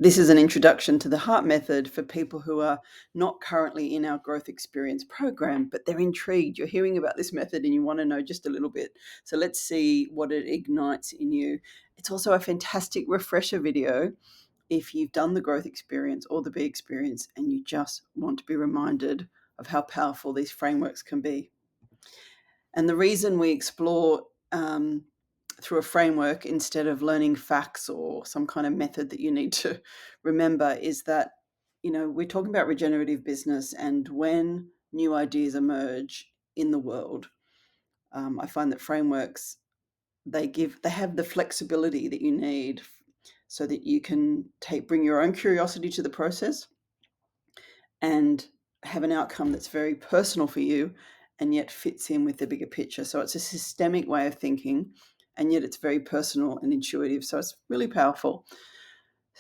This is an introduction to the H.E.A.R.T Method for people who are not currently in our growth experience program, but they're intrigued. You're hearing about this method and you want to know just a little bit. So let's see what it ignites in you. It's also a fantastic refresher video if you've done the growth experience or the B experience and you just want to be reminded of how powerful these frameworks can be. And the reason we explore through a framework instead of learning facts or some kind of method that you need to remember is that, we're talking about regenerative business, and when new ideas emerge in the world, I find that frameworks, they have the flexibility that you need so that you can bring your own curiosity to the process and have an outcome that's very personal for you and yet fits in with the bigger picture. So it's a systemic way of thinking, and yet it's very personal and intuitive. So it's really powerful.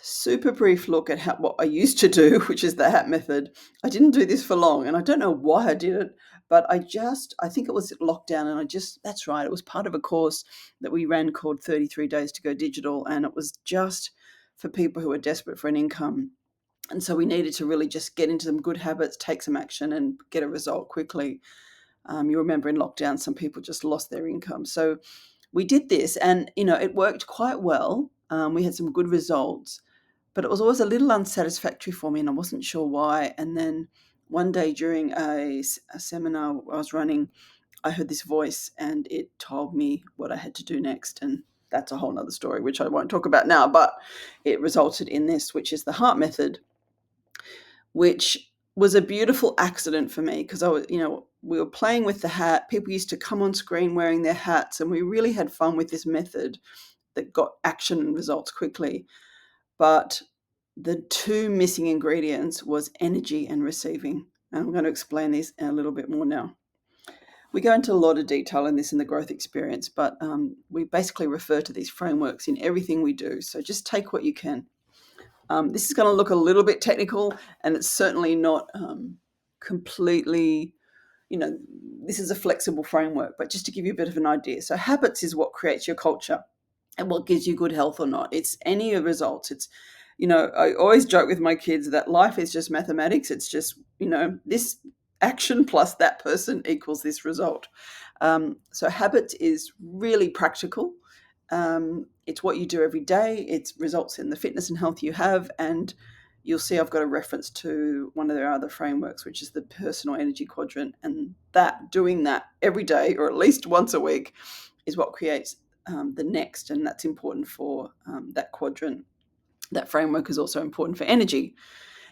Super brief look at what I used to do, which is the H.E.A.R.T method. I didn't do this for long, and I don't know why I did it, but I think it was lockdown, and that's right, it was part of a course that we ran called 33 Days to Go Digital, and it was just for people who are desperate for an income. And so we needed to really just get into some good habits, take some action, and get a result quickly. You remember in lockdown, some people just lost their income. So we did this, and it worked quite well. We had some good results, but it was always a little unsatisfactory for me, and I wasn't sure why. And then one day during a seminar I was running, I heard this voice, and it told me what I had to do next. And that's a whole nother story, which I won't talk about now, but it resulted in this, which is the H.E.A.R.T method, which was a beautiful accident for me because we were playing with the hat. People used to come on screen wearing their hats, and we really had fun with this method that got action and results quickly. But the two missing ingredients was energy and receiving. And I'm going to explain these a little bit more now. We go into a lot of detail in this in the growth experience, but we basically refer to these frameworks in everything we do. So just take what you can. This is going to look a little bit technical, and it's certainly not completely, this is a flexible framework, but just to give you a bit of an idea. So habits is what creates your culture and what gives you good health or not. It's any of results. It's, I always joke with my kids that life is just mathematics. It's just, this action plus that person equals this result. So habit is really practical. It's what you do every day. It results in the fitness and health you have. And you'll see I've got a reference to one of their other frameworks, which is the personal energy quadrant. And doing that every day, or at least once a week, is what creates the next. And that's important for that quadrant. That framework is also important for energy.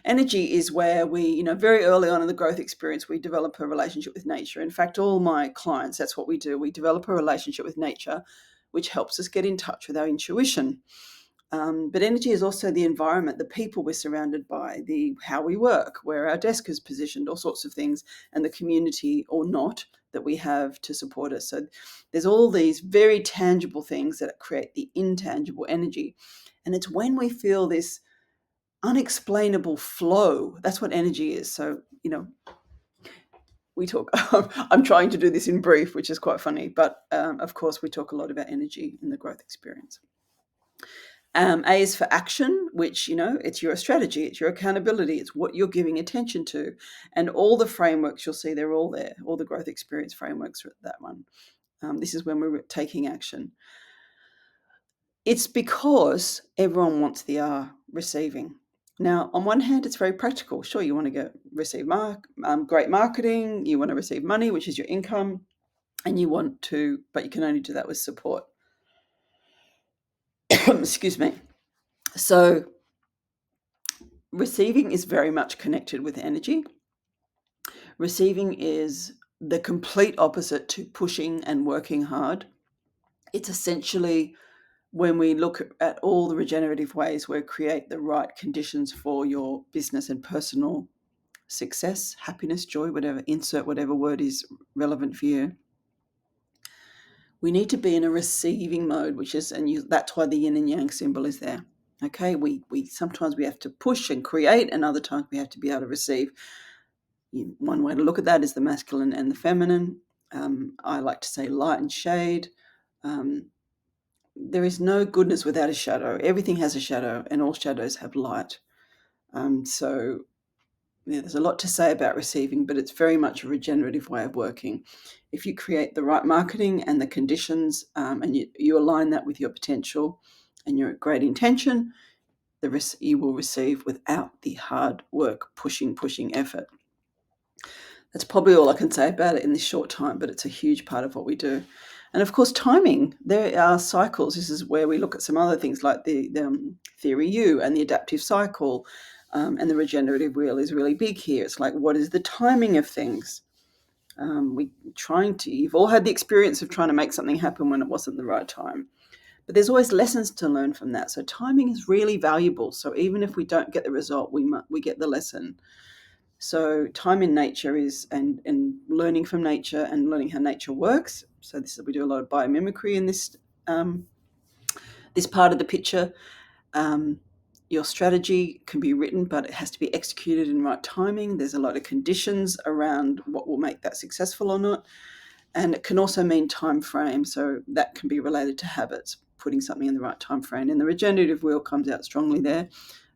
Energy is where we, very early on in the growth experience, we develop a relationship with nature. In fact, all my clients, that's what we do. We develop a relationship with nature, which helps us get in touch with our intuition. But energy is also the environment, the people we're surrounded by, how we work, where our desk is positioned, all sorts of things, and the community or not that we have to support us. So there's all these very tangible things that create the intangible energy. And it's when we feel this unexplainable flow, that's what energy is. So, we talk, I'm trying to do this in brief, which is quite funny, but of course we talk a lot about energy in the growth experience. A is for action, which, it's your strategy, it's your accountability, it's what you're giving attention to. And all the frameworks you'll see, they're all there. All the growth experience frameworks are that one. This is when we're taking action. It's because everyone wants the R, receiving. Now, on one hand, it's very practical. Sure, you want to receive great marketing, you want to receive money, which is your income, but you can only do that with support. Excuse me. So receiving is very much connected with energy. Receiving is the complete opposite to pushing and working hard. It's essentially when we look at all the regenerative ways where create the right conditions for your business and personal success, happiness, joy, insert whatever word is relevant for you. We need to be in a receiving mode, that's why the yin and yang symbol is there. Okay, we sometimes we have to push and create, and other times we have to be able to receive. One way to look at that is the masculine and the feminine. I like to say light and shade. there is no goodness without a shadow. Everything has a shadow, and all shadows have light. So yeah, there's a lot to say about receiving, but it's very much a regenerative way of working. If you create the right marketing and the conditions, and you align that with your potential and your great intention, you will receive without the hard work, pushing effort. That's probably all I can say about it in this short time, but it's a huge part of what we do. And of course, timing. There are cycles. This is where we look at some other things like the theory U and the adaptive cycle, and the regenerative wheel is really big here. It's like, what is the timing of things? You've all had the experience of trying to make something happen when it wasn't the right time. But there's always lessons to learn from that. So timing is really valuable. So even if we don't get the result, we get the lesson. So time in nature is and learning from nature and learning how nature works. So we do a lot of biomimicry in this this part of the picture. Your strategy can be written, but it has to be executed in right timing. There's a lot of conditions around what will make that successful or not. And it can also mean time frame. So that can be related to habits, putting something in the right time frame. And the regenerative wheel comes out strongly there,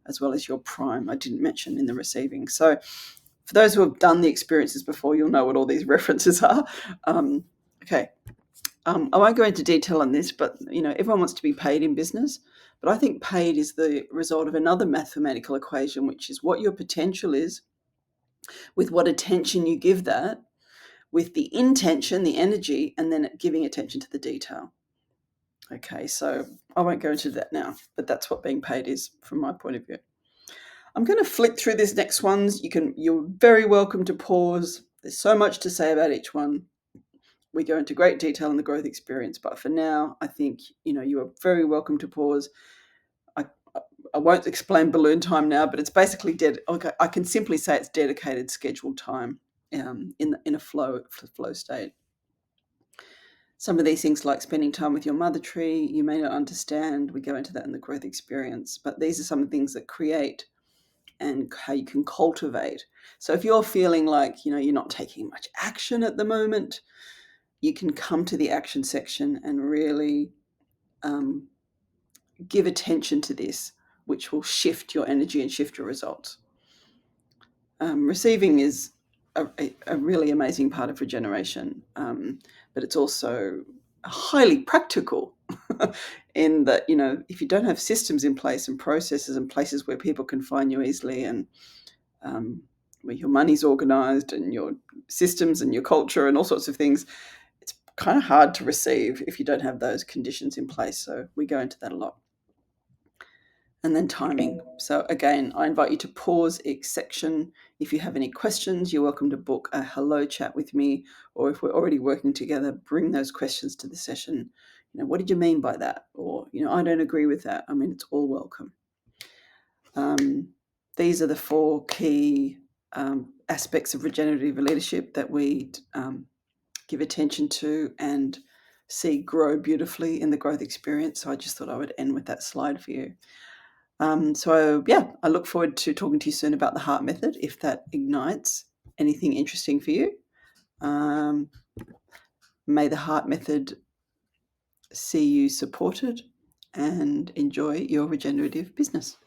as well as your prime, I didn't mention in the receiving. So for those who have done the experiences before, you'll know what all these references are. Okay. I won't go into detail on this, but everyone wants to be paid in business. But I think paid is the result of another mathematical equation, which is what your potential is, with what attention you give that, with the intention, the energy, and then giving attention to the detail. Okay, so I won't go into that now, but that's what being paid is from my point of view. I'm going to flick through this next ones. You're very welcome to pause. There's so much to say about each one. We go into great detail in the growth experience, but for now, I think you are very welcome to pause. I won't explain balloon time now, but it's basically I can simply say it's dedicated scheduled time in a flow state. Some of these things, like spending time with your mother tree, you may not understand. We go into that in the growth experience, but these are some of the things that create and how you can cultivate. So if you're feeling like you're not taking much action at the moment, you can come to the action section and really give attention to this, which will shift your energy and shift your results. Receiving is a really amazing part of regeneration, but it's also highly practical in that, if you don't have systems in place and processes and places where people can find you easily, and where your money's organized and your systems and your culture and all sorts of things, it's kind of hard to receive if you don't have those conditions in place. So we go into that a lot. And then timing. So again, I invite you to pause each section. If you have any questions, you're welcome to book a hello chat with me, or if we're already working together, bring those questions to the session. What did you mean by that? Or, I don't agree with that. I mean, it's all welcome. These are the 4 key aspects of regenerative leadership that we give attention to and see grow beautifully in the growth experience. So I just thought I would end with that slide for you. I look forward to talking to you soon about the H.E.A.R.T Method, if that ignites anything interesting for you. May the H.E.A.R.T Method see you supported and enjoy your regenerative business.